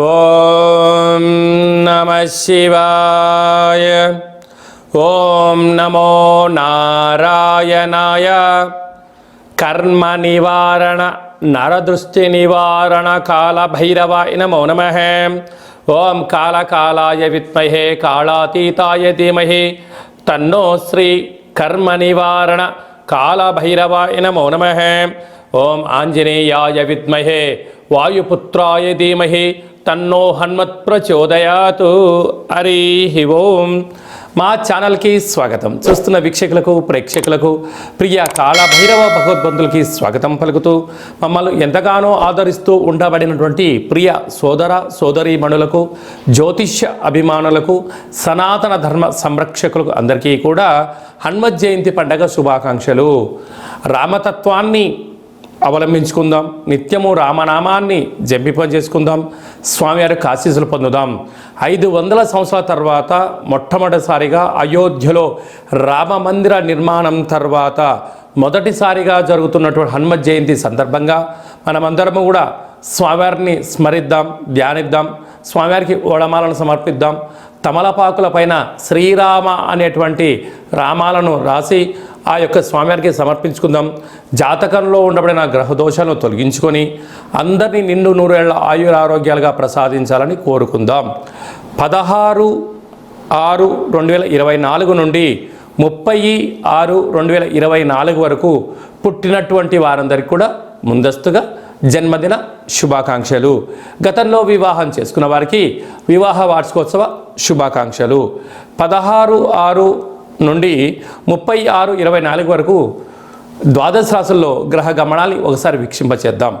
ఓం నమః శివాయ. ఓం నమో నారాయణాయ. కర్మ నివారణ నరదృష్టి నివారణ కాల భైరవాయ నమో నమః. ఓం కాళకాలాయ విద్మహే కాళాతీతాయ ధీమహి తన్నో శ్రీ కర్మ నివారణ కాల భైరవాయ నమో నమః. ఓం ఆంజనేయాయ విద్మహే వాయుపుత్రాయ ధీమహి తన్నో హనుమత్ ప్రచోదయాతు. హరి ఓం. మా ఛానల్కి స్వాగతం. చూస్తున్న వీక్షకులకు ప్రేక్షకులకు ప్రియ కాళభైరవ భగవద్బంధులకి స్వాగతం పలుకుతూ మమ్మల్ని ఎంతగానో ఆదరిస్తూ ఉండబడినటువంటి ప్రియ సోదర సోదరీమణులకు, జ్యోతిష్య అభిమానులకు, సనాతన ధర్మ సంరక్షకులకు అందరికీ కూడా హనుమత్ జయంతి పండగ శుభాకాంక్షలు. రామతత్వాన్ని అవలంబించుకుందాం, నిత్యము రామనామాన్ని జంపింప చేసుకుందాం, స్వామివారి ఆశీస్సులు పొందుదాం. 500 సంవత్సరాల తర్వాత మొట్టమొదటిసారిగా అయోధ్యలో రామ మందిర నిర్మాణం తర్వాత మొదటిసారిగా జరుగుతున్నటువంటి హనుమత్ జయంతి సందర్భంగా మనమందరము కూడా స్వామివారిని స్మరిద్దాం, ధ్యానిద్దాం, స్వామివారికి ఓడమాలను సమర్పిద్దాం. తమలపాకుల పైన శ్రీరామ అనేటువంటి రామాలను రాసి ఆ యొక్క స్వామివారికి సమర్పించుకుందాం. జాతకంలో ఉండబడిన గ్రహదోషాలను తొలగించుకొని అందరినీ నిండు నూరేళ్ల ఆయురారోగ్యాలుగా ప్రసాదించాలని కోరుకుందాం. 16/6/2024 నుండి 30/6/2024 వరకు పుట్టినటువంటి వారందరికీ కూడా ముందస్తుగా జన్మదిన శుభాకాంక్షలు. గతంలో వివాహం చేసుకున్న వారికి వివాహ వార్షికోత్సవ శుభాకాంక్షలు. 16/6 నుండి 30/6/24 వరకు ద్వాదశ రాశుల్లో గ్రహ గమనాన్ని ఒకసారి వీక్షింపచేద్దాం.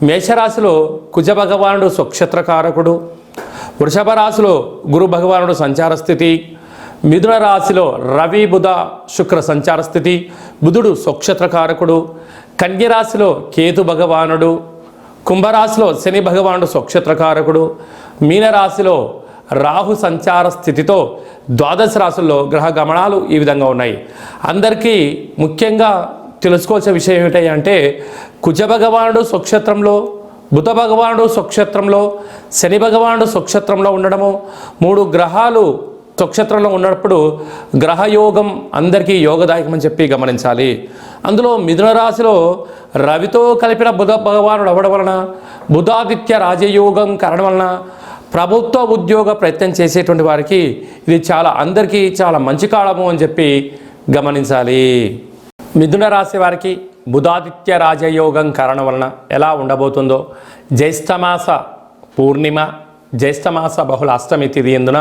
మేషరాశిలో కుజ భగవానుడు స్వక్షత్రకారకుడు, వృషభ రాశిలో గురు భగవానుడు సంచార స్థితి, మిథున రాశిలో రవి బుధ శుక్ర సంచార స్థితి, బుధుడు స్వక్షత్రకారకుడు, కన్యరాశిలో కేతు భగవానుడు, కుంభరాశిలో శని భగవానుడు స్వక్షత్రకారకుడు, మీనరాశిలో రాహు సంచార స్థితితో ద్వాదశ రాశుల్లో గ్రహ గమనాలు ఈ విధంగా ఉన్నాయి. అందరికీ ముఖ్యంగా తెలుసుకోవాల్సిన విషయం ఏమిటి అంటే, కుజ భగవానుడు స్వక్షేత్రంలో, బుధ భగవానుడు స్వక్షేత్రంలో, శని భగవానుడు స్వక్షేత్రంలో ఉండడము, 3 గ్రహాలు స్వక్షేత్రంలో ఉన్నప్పుడు గ్రహయోగం అందరికీ యోగదాయకం అని చెప్పి గమనించాలి. అందులో మిథున రాశిలో రవితో కలిపిన బుధ భగవానుడు అవ్వడం వలన, బుధాదిత్య రాజయోగం కారణం వలన ప్రభుత్వ ఉద్యోగ ప్రయత్నం చేసేటువంటి వారికి ఇది అందరికీ చాలా మంచి కాలము అని చెప్పి గమనించాలి. మిథున రాశి వారికి బుధాదిత్య రాజయోగం కారణం వలన ఎలా ఉండబోతుందో, జ్యేష్ఠమాస పూర్ణిమ, జ్యేష్ఠమాస బహుళ అష్టమి తిథి ఎందున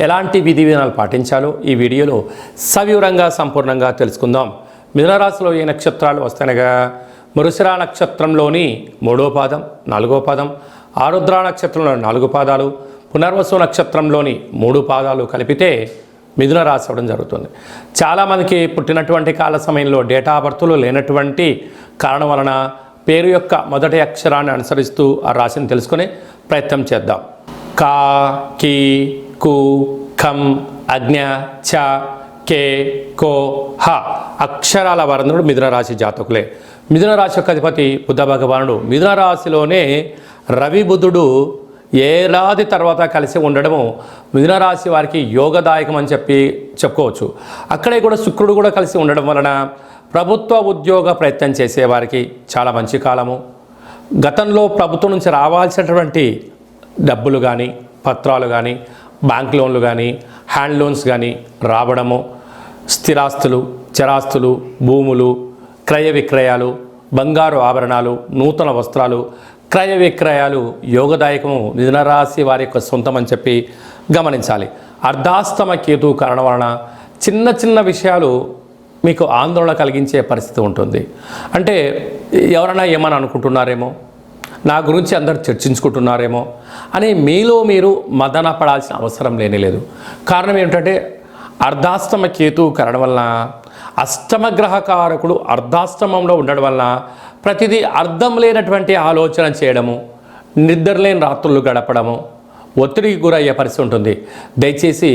ఎలాంటి విధి విధానాలు పాటించాలో ఈ వీడియోలో సవివరంగా సంపూర్ణంగా తెలుసుకుందాం. మిథున రాశిలో ఏ నక్షత్రాలు వస్తాయనగా, మృగశిర నక్షత్రంలోని 3వ పాదం, 4వ పాదం, ఆరుద్ర నక్షత్రంలోని 4 పాదాలు, పునర్వసు నక్షత్రంలోని 3 పాదాలు కలిపితే మిథున రాశి అవ్వడం జరుగుతుంది. చాలామందికి పుట్టినటువంటి కాల సమయంలో డేటా బర్త్లు లేనటువంటి కారణం వలన పేరు యొక్క మొదటి అక్షరాన్ని అనుసరిస్తూ ఆ రాశిని తెలుసుకునే ప్రయత్నం చేద్దాం. కా, కి, కు, ఖం, అజ్ఞ, చ, కే, కో, హ అక్షరాల వారందరూ మిథున రాశి జాతకులే. మిథున రాశి యొక్క అధిపతి బుధ భగవానుడు. మిథున రాశిలోనే రవి బుధుడు ఏడాది తర్వాత కలిసి ఉండడము మిథున రాశి వారికి యోగదాయకం అని చెప్పుకోవచ్చు. అక్కడే కూడా శుక్రుడు కూడా కలిసి ఉండడం వలన ప్రభుత్వ ఉద్యోగ ప్రయత్నం చేసేవారికి చాలా మంచి కాలము. గతంలో ప్రభుత్వం నుంచి రావాల్సినటువంటి డబ్బులు కానీ, పత్రాలు కానీ, బ్యాంక్ లోన్లు కానీ, హ్యాండ్ లోన్స్ కానీ రావడము, స్థిరాస్తులు, చరాస్తులు, భూములు, క్రయ విక్రయాలు, బంగారు ఆభరణాలు, నూతన వస్త్రాలు, క్రయ విక్రయాలు యోగదాయకము మిథున రాశి వారి యొక్క సొంతం అని చెప్పి గమనించాలి. అర్ధాస్తమ కేతు కారణం వలన చిన్న చిన్న విషయాలు మీకు ఆందోళన కలిగించే పరిస్థితి ఉంటుంది. అంటే ఎవరైనా ఏమని అనుకుంటున్నారేమో, నా గురించి అందరు చర్చించుకుంటున్నారేమో అని మీలో మీరు మదన పడాల్సిన అవసరం లేదు. కారణం ఏమిటంటే, అర్ధాస్తమ కేతు కారణం వలన అష్టమ గ్రహకారకుడు అర్ధాష్టమంలో ఉండడం వలన ప్రతిదీ అర్థం లేనటువంటి ఆలోచన చేయడము, నిద్రలేని రాత్రులు గడపడము, ఒత్తిడికి గురయ్యే పరిస్థితి ఉంటుంది. దయచేసి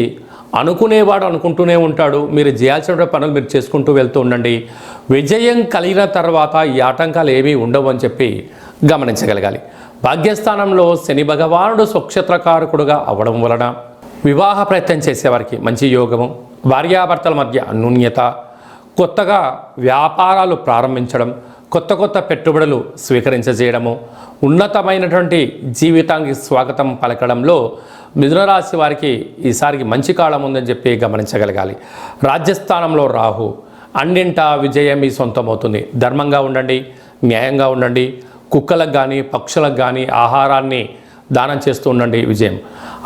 అనుకునేవాడు అనుకుంటూనే ఉంటాడు, మీరు చేయాల్సిన పనులు మీరు చేసుకుంటూ వెళ్తూ ఉండండి. విజయం కలిగిన తర్వాత ఈ ఆటంకాలు ఏమీ ఉండవు అని చెప్పి గమనించగలగాలి. భాగ్యస్థానంలో శని భగవానుడు స్వక్షేత్రకారకుడుగా అవ్వడం వలన వివాహ ప్రయత్నం చేసేవారికి మంచి యోగము, భార్యాభర్తల మధ్య అన్యోన్యత, కొత్తగా వ్యాపారాలు ప్రారంభించడం, కొత్త పెట్టుబడులు స్వీకరించజేయడము, ఉన్నతమైనటువంటి జీవితానికి స్వాగతం పలకడంలో మిథున రాశి వారికి ఈసారికి మంచి కాలం ఉందని చెప్పి గమనించగలగాలి. రాజ్యస్థానంలో రాహు, అన్నింటా విజయం మీ సొంతమవుతుంది. ధర్మంగా ఉండండి, న్యాయంగా ఉండండి. కుక్కలకు కానీ పక్షులకు కానీ ఆహారాన్ని దానం చేస్తూ ఉండండి. విజయం.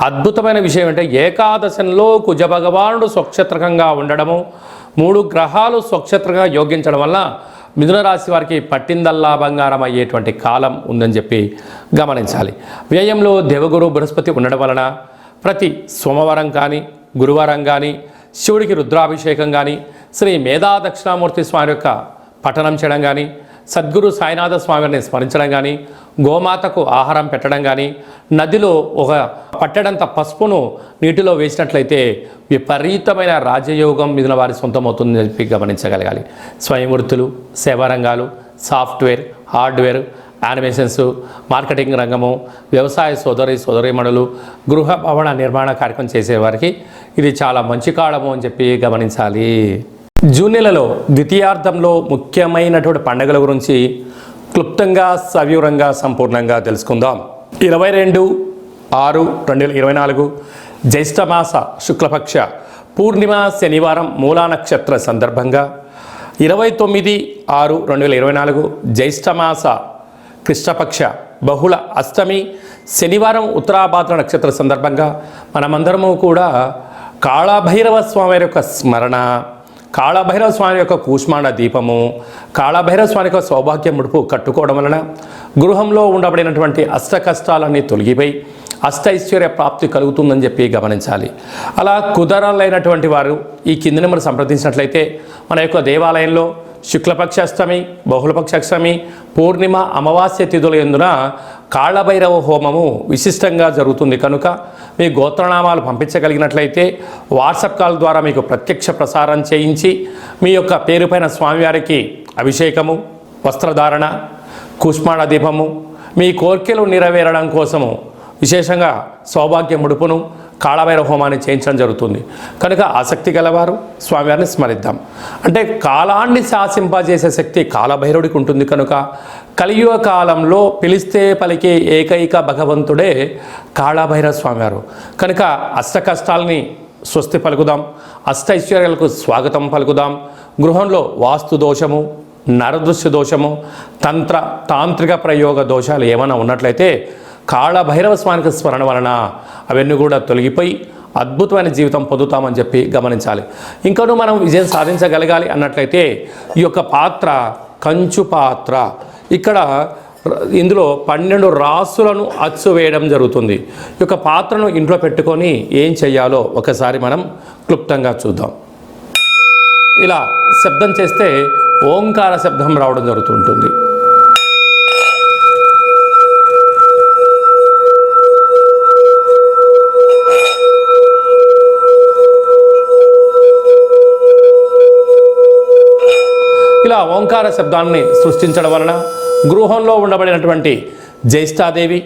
అద్భుతమైన విషయం అంటే ఏకాదశంలో కుజ భగవానుడు స్వక్షేత్రకంగా ఉండడము, 3 గ్రహాలు స్వక్షేత్రంగా యోగించడం వల్ల మిథున రాశి వారికి పట్టిందల్లా బంగారం అయ్యేటువంటి కాలం ఉందని చెప్పి గమనించాలి. వ్యయంలో దేవగురు బృహస్పతి ఉండడం వలన ప్రతి సోమవారం కానీ గురువారం కానీ శివుడికి రుద్రాభిషేకం కానీ, శ్రీ మేధా దక్షిణామూర్తి స్వామి యొక్క పఠనం చేయడం కానీ, సద్గురు సాయినాథ స్వామిని స్మరించడం కానీ, గోమాతకు ఆహారం పెట్టడం కానీ, నదిలో ఒక పట్టడంత పసుపును నీటిలో వేసినట్లయితే విపరీతమైన రాజయోగం మిథున వారి సొంతమవుతుందని చెప్పి గమనించగలగాలి. స్వయంవృత్తులు, సేవారంగాలు, సాఫ్ట్వేర్, హార్డ్వేర్, యానిమేషన్స్, మార్కెటింగ్ రంగము, వ్యవసాయ సోదరీమణులు, గృహ భవన నిర్మాణ కార్యక్రమం చేసేవారికి ఇది చాలా మంచి కాలము అని చెప్పి గమనించాలి. జూన్ నెలలో ద్వితీయార్థంలో ముఖ్యమైనటువంటి పండుగల గురించి క్లుప్తంగా సవివరంగా సంపూర్ణంగా తెలుసుకుందాం. 22/6/2024 జ్యేష్ఠమాస శుక్లపక్ష పూర్ణిమ శనివారం మూలా నక్షత్ర సందర్భంగా 29/6/2024 జ్యేష్ఠమాస కృష్ణపక్ష బహుళ అష్టమి శనివారం ఉత్తరాభాద్ర నక్షత్ర సందర్భంగా మనమందరము కూడా కాళభైరవ స్వామి యొక్క స్మరణ, కాళభైరవ స్వామి యొక్క కూష్మాండ దీపము, కాళభైరవ స్వామి యొక్క సౌభాగ్య ముడుపు కట్టుకోవడం వలన గృహంలో ఉండబడినటువంటి అష్ట కష్టాలన్నీ తొలగిపోయి అష్టైశ్వర్య ప్రాప్తి కలుగుతుందని చెప్పి గమనించాలి. అలా కుదరలేనటువంటి వారు ఈ కింది నెంబర్ సంప్రదించినట్లయితే మన యొక్క దేవాలయంలో శుక్లపక్ష అష్టమి, బహుళపక్ష అష్టమి, పూర్ణిమ, అమావాస్య తిథుల యందున కాళభైరవ హోమము విశిష్టంగా జరుగుతుంది కనుక మీ గోత్రనామాలు పంపించగలిగినట్లయితే వాట్సాప్ కాల్ ద్వారా మీకు ప్రత్యక్ష ప్రసారం చేయించి మీ యొక్క పేరుపైన స్వామివారికి అభిషేకము, వస్త్రధారణ, కూష్మాండ దీపము, మీ కోర్కెలు నెరవేరడం కోసము విశేషంగా సౌభాగ్య ముడుపును, కాళభైరవ హోమాన్ని చేయించడం జరుగుతుంది కనుక ఆసక్తి గలవారు స్వామివారిని స్మరిద్దాం. అంటే కాలాన్ని శాసింపజేసే శక్తి కాళభైరవుడికి ఉంటుంది కనుక కలియుగ కాలంలో పిలిస్తే పలికే ఏకైక భగవంతుడే కాళభైరవ స్వామివారు కనుక అష్ట కష్టాలని స్వస్తి పలుకుదాం, అష్టైశ్వర్యాలకు స్వాగతం పలుకుదాం. గృహంలో వాస్తు దోషము, నరదృశ్య దోషము, తాంత్రిక ప్రయోగ దోషాలు ఏమైనా ఉన్నట్లయితే కాళభైరవ స్వామికి స్మరణ వలన అవన్నీ కూడా తొలగిపోయి అద్భుతమైన జీవితం పొందుతామని చెప్పి గమనించాలి. ఇంకనూ మనం విజయం సాధించగలగాలి అన్నట్లయితే ఈ యొక్క పాత్ర కంచు పాత్ర, ఇక్కడ ఇందులో 12 రాసులను అచ్చు వేయడం జరుగుతుంది. ఈ యొక్క పాత్రను ఇంట్లో పెట్టుకొని ఏం చెయ్యాలో ఒకసారి మనం క్లుప్తంగా చూద్దాం. ఇలా శబ్దం చేస్తే ఓంకార శబ్దం రావడం జరుగుతుంటుంది. ఇలా ఓంకార శబ్దాన్ని సృష్టించడం వలన గృహంలో ఉండబడినటువంటి జ్యేష్ఠాదేవి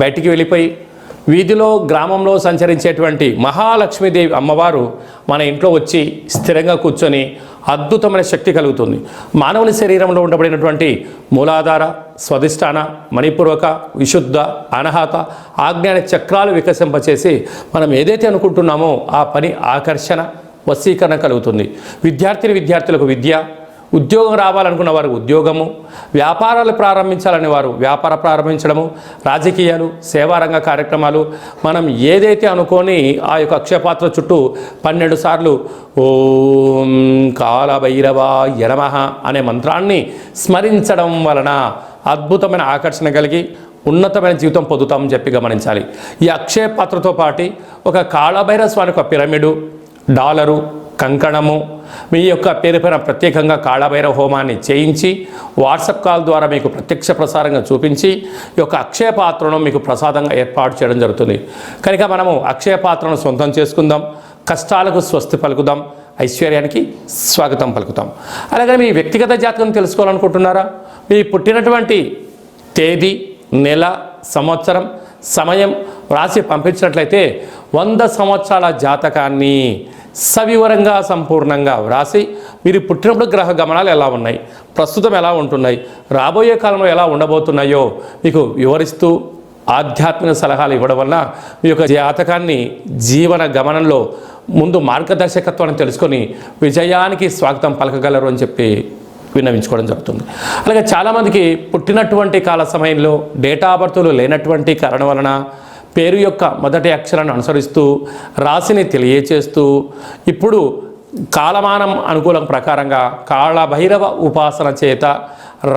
బయటికి వెళ్ళిపోయి వీధిలో గ్రామంలో సంచరించేటువంటి మహాలక్ష్మీదేవి అమ్మవారు మన ఇంట్లో వచ్చి స్థిరంగా కూర్చొని అద్భుతమైన శక్తి కలుగుతుంది. మానవుని శరీరంలో ఉండబడినటువంటి మూలాధార, స్వధిష్టాన, మణిపూర్వక, విశుద్ధ, అనాహత, ఆజ్ఞాన చక్రాలు వికసింపచేసి మనం ఏదైతే అనుకుంటున్నామో ఆ పని ఆకర్షణ, వశీకరణ కలుగుతుంది. విద్యార్థులకు విద్య, ఉద్యోగం రావాలనుకున్న వారు ఉద్యోగము, వ్యాపారాలు ప్రారంభించాలని వారు వ్యాపార ప్రారంభించడము, రాజకీయాలు, సేవారంగ కార్యక్రమాలు, మనం ఏదైతే అనుకొని ఆ యొక్క అక్షయపాత్ర చుట్టూ 12 సార్లు ఓం కాళభైరవాయ నమః అనే మంత్రాన్ని స్మరించడం వలన అద్భుతమైన ఆకర్షణ కలిగి ఉన్నతమైన జీవితం పొందుతామని చెప్పి గమనించాలి. ఈ అక్షయ పాత్రతో పాటు ఒక కాళభైరవ స్వామి యొక్క పిరమిడు, డాలరు, కంకణము, మీ యొక్క పేరుపైన ప్రత్యేకంగా కాళభైరవ హోమాన్ని చేయించి వాట్సాప్ కాల్ ద్వారా మీకు ప్రత్యక్ష ప్రసారంగా చూపించి ఈ యొక్క అక్షయ పాత్రను మీకు ప్రసాదంగా ఏర్పాటు చేయడం జరుగుతుంది. కనుక మనము అక్షయ పాత్రను సొంతం చేసుకుందాం, కష్టాలకు స్వస్తి పలుకుదాం, ఐశ్వర్యానికి స్వాగతం పలుకుతాం. అలాగే మీ వ్యక్తిగత జాతకం తెలుసుకోవాలనుకుంటున్నారా? మీ పుట్టినటువంటి తేదీ, నెల, సంవత్సరం సమయం రాసి పంపించినట్లయితే 100 సంవత్సరాల జాతకాన్ని సవివరంగా సంపూర్ణంగా వ్రాసి మీరు పుట్టినప్పుడు గ్రహ గమనాలు ఎలా ఉన్నాయి, ప్రస్తుతం ఎలా ఉంటున్నాయి, రాబోయే కాలంలో ఎలా ఉండబోతున్నాయో మీకు వివరిస్తూ ఆధ్యాత్మిక సలహాలు ఇవ్వడం వల్ల మీ యొక్క జాతకాన్ని జీవన గమనంలో ముందు మార్గదర్శకత్వాన్ని తెలుసుకొని విజయానికి స్వాగతం పలకగలరు అని చెప్పి విన్నవించుకోవడం జరుగుతుంది. అలాగే చాలామందికి పుట్టినటువంటి కాల సమయంలో డేటా ఆఫ్ బర్త్లు లేనటువంటి కారణం వలన పేరు యొక్క మొదటి అక్షరాన్ని అనుసరిస్తూ రాశిని తెలియచేస్తూ ఇప్పుడు కాలమానం అనుకూలం ప్రకారంగా కాళభైరవ ఉపాసన చేత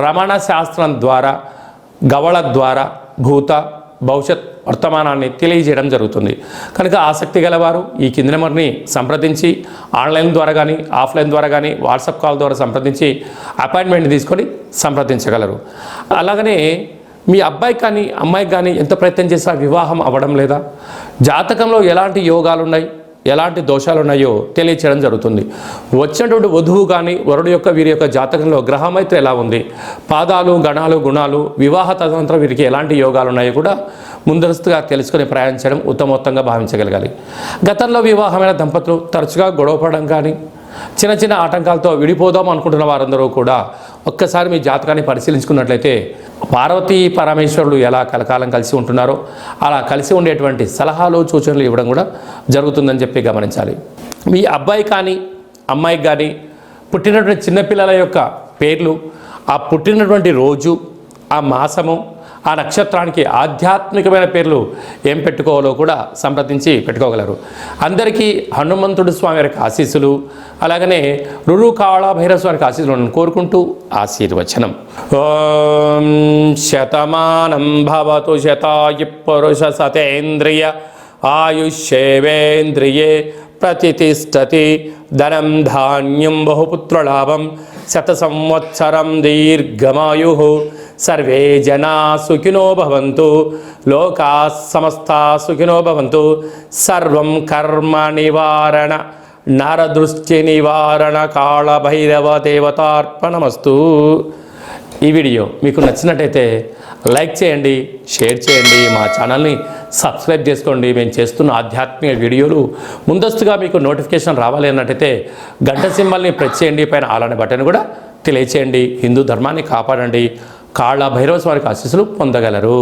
రమణ శాస్త్రం ద్వారా గవళ ద్వారా భూత భవిష్యత్ వర్తమానాన్ని తెలియజేయడం జరుగుతుంది. కనుక ఆసక్తి గలవారు ఈ కింది నెంబర్ని సంప్రదించి ఆన్లైన్ ద్వారా కానీ ఆఫ్లైన్ ద్వారా కానీ వాట్సాప్ కాల్ ద్వారా సంప్రదించి అపాయింట్మెంట్ తీసుకొని సంప్రదించగలరు. అలాగనే మీ అబ్బాయి కానీ అమ్మాయికి కానీ ఎంత ప్రయత్నం చేసినా వివాహం అవ్వడం లేదా, జాతకంలో ఎలాంటి యోగాలు ఉన్నాయి, ఎలాంటి దోషాలు ఉన్నాయో తెలియచేయడం జరుగుతుంది. వచ్చినటువంటి వధువు కానీ వరుడు యొక్క వీరి యొక్క జాతకంలో గ్రహమైత్రి ఎలా ఉంది, పాదాలు గణాలు గుణాలు వివాహ తదనంతరం వీరికి ఎలాంటి యోగాలు ఉన్నాయో కూడా ముందస్తుగా తెలుసుకొని ప్రయాణించడం ఉత్తమోత్తంగా భావించగలగాలి. గతంలో వివాహమైన దంపతులు తరచుగా గొడవపడడం కానీ చిన్న చిన్న ఆటంకాలతో విడిపోదాం అనుకుంటున్న వారందరూ కూడా ఒక్కసారి మీ జాతకాన్ని పరిశీలించుకున్నట్లయితే పార్వతీ పరమేశ్వరులు ఎలా కలకాలం కలిసి ఉంటున్నారో అలా కలిసి ఉండేటువంటి సలహాలు సూచనలు ఇవ్వడం కూడా జరుగుతుందని చెప్పి గమనించాలి. మీ అబ్బాయి కానీ అమ్మాయికి కానీ పుట్టినటువంటి చిన్నపిల్లల యొక్క పేర్లు, ఆ పుట్టినటువంటి రోజు, ఆ మాసము, ఆ నక్షత్రానికి ఆధ్యాత్మికమైన పేర్లు ఏం పెట్టుకోవాలో కూడా సంప్రదించి పెట్టుకోగలరు. అందరికీ హనుమంతుడు స్వామి వారికి ఆశీస్సులు, అలాగనే రురు కాళభైరవ స్వామికి ఆశీస్సులను కోరుకుంటూ ఆశీర్వచనం. ఓం శతమానం భవతు శతాయు పురుష సతేంద్రియ ఆయుష్యేవేంద్రియే ప్రతిష్టతి ధనం ధాన్యం బహుపుత్రలాభం శత సంవత్సరం దీర్ఘమాయు సర్వే జనా సుఖినో భవంతు లోకా సమస్తా సుఖినో భవంతు సర్వం కర్మ నివారణ నరదృష్టి నివారణ కాళభైరవ దేవతార్పణమస్తు. ఈ వీడియో మీకు నచ్చినట్టయితే లైక్ చేయండి, షేర్ చేయండి, మా ఛానల్ని సబ్స్క్రైబ్ చేసుకోండి. మేము చేస్తున్న ఆధ్యాత్మిక వీడియోలు ముందస్తుగా మీకు నోటిఫికేషన్ రావాలి అన్నట్టయితే గంట సింబల్ని ప్రెస్ చేయండి, పైన ఆల్ అనే బటన్ కూడా తెలియచేయండి. హిందూ ధర్మాన్ని కాపాడండి, కాళభైరవ స్వామికి ఆశీస్సులు పొందగలరు.